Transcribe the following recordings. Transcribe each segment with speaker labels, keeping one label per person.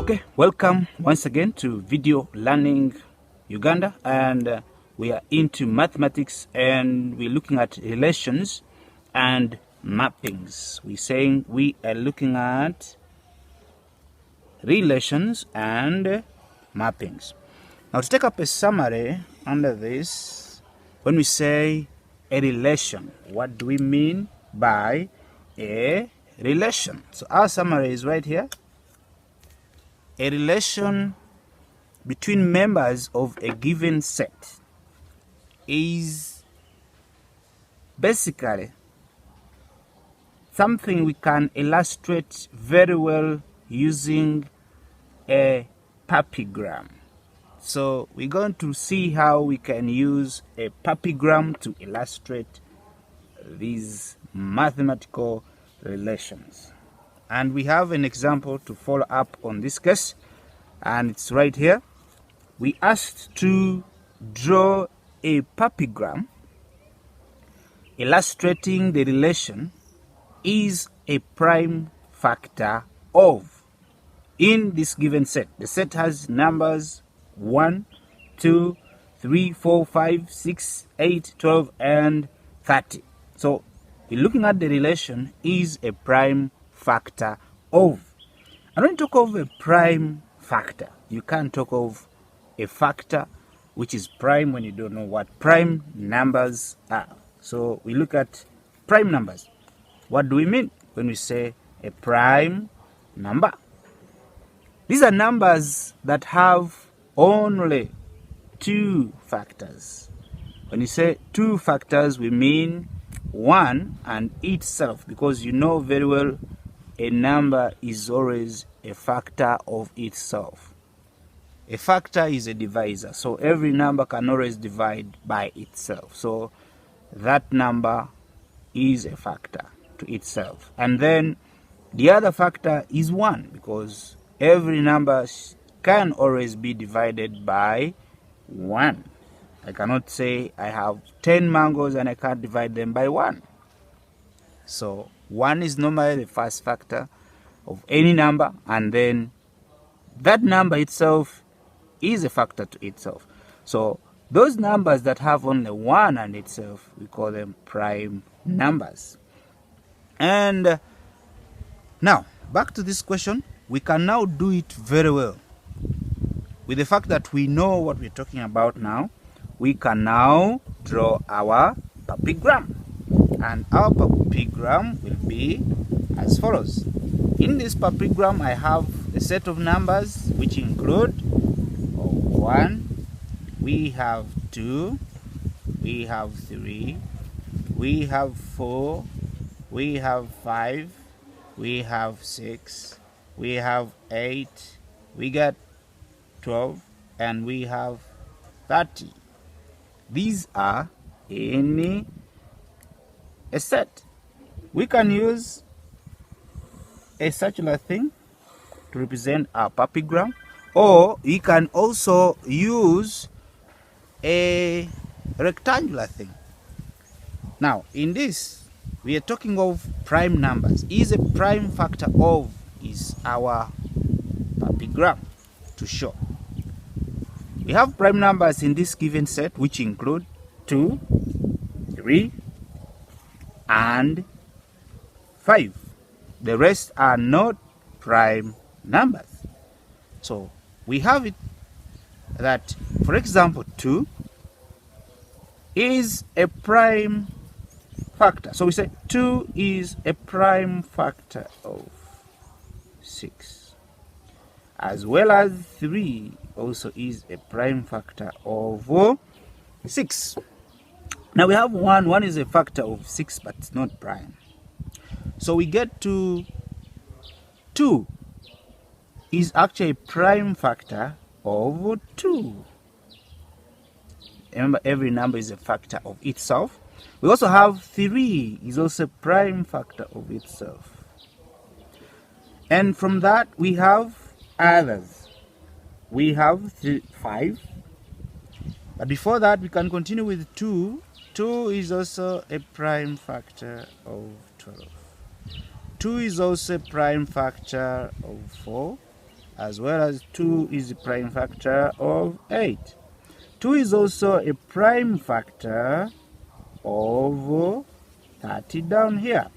Speaker 1: Okay, welcome once again to Video Learning Uganda, and we are into mathematics and we're looking at relations and mappings. We're saying we are looking at relations and mappings. Now, to take up a summary under this, when we say a relation, what do we mean by a relation? So our summary is right here. A relation between members of a given set is basically something we can illustrate very well using a parallelogram. So we're going to see how we can use a parallelogram to illustrate these mathematical relations. And we have an example to follow up on this case, and it's right here. We asked to draw a parallelogram illustrating the relation is a prime factor of, in this given set. The set has numbers 1, 2, 3, 4, 5, 6, 8, 12, and 30. So we're looking at the relation is a prime factor of. And when you talk of a prime factor, you can't talk of a factor which is prime when you don't know what prime numbers are. So we look at prime numbers. What do we mean when we say a prime number? These are numbers that have only two factors. When you say two factors, we mean one and itself, because you know very well a number is always a factor of itself. A factor is a divisor, so every number can always divide by itself. So that number is a factor to itself. And then the other factor is 1, because every number can always be divided by 1. I cannot say I have 10 mangoes and I can't divide them by 1. So 1 is normally the first factor of any number, and then that number itself is a factor to itself. So those numbers that have only 1 and itself, we call them prime numbers. And now, back to this question, we can now do it very well. With the fact that we know what we're talking about now, we can now draw our parallelogram. And our parallelogram will be as follows. In this parallelogram, I have a set of numbers which include 1, we have 2, we have 3, we have 4, we have 5, we have 6, we have 8, we got 12, and we have 30. These are in a set. We can use a circular thing to represent our parallelogram, or we can also use a rectangular thing. Now, in this, we are talking of prime numbers. Is a prime factor of is our parallelogram to show. We have prime numbers in this given set, which include 2, 3, and 5. The rest are not prime numbers. So we have it that, for example, 2 is a prime factor. So we say 2 is a prime factor of 6, as well as 3 also is a prime factor of 6. Now we have 1. 1 is a factor of 6, but it's not prime. So we get to 2 is actually a prime factor of 2. Remember, every number is a factor of itself. We also have 3 is also a prime factor of itself. And from that we have others. We have 5. But before that, we can continue with 2. 2 is also a prime factor of 12. 2 is also a prime factor of 4. as well as 2 is a prime factor of 8. 2 is also a prime factor of 30 down here.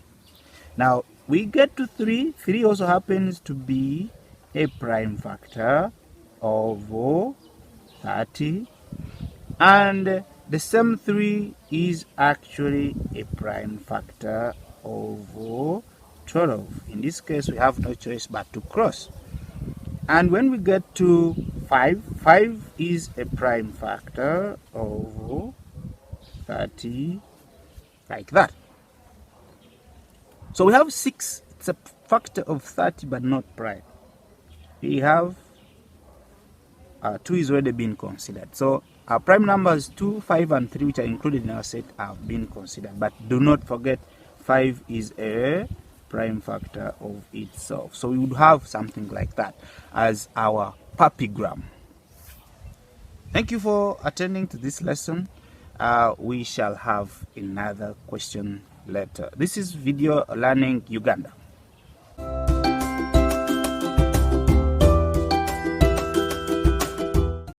Speaker 1: Now we get to 3. 3 also happens to be a prime factor of 30, and the same 3 is actually a prime factor of 12. In this case, we have no choice but to cross. And when we get to 5, 5 is a prime factor of 30, like that. So we have 6, it's a factor of 30 but not prime. We have 2 is already been considered. So our prime numbers 2, 5 and 3, which are included in our set, have been considered. But do not forget 5 is a prime factor of itself. So we would have something like that as our papigram. Thank you for attending to this lesson. We shall have another question later. This is Video Learning Uganda.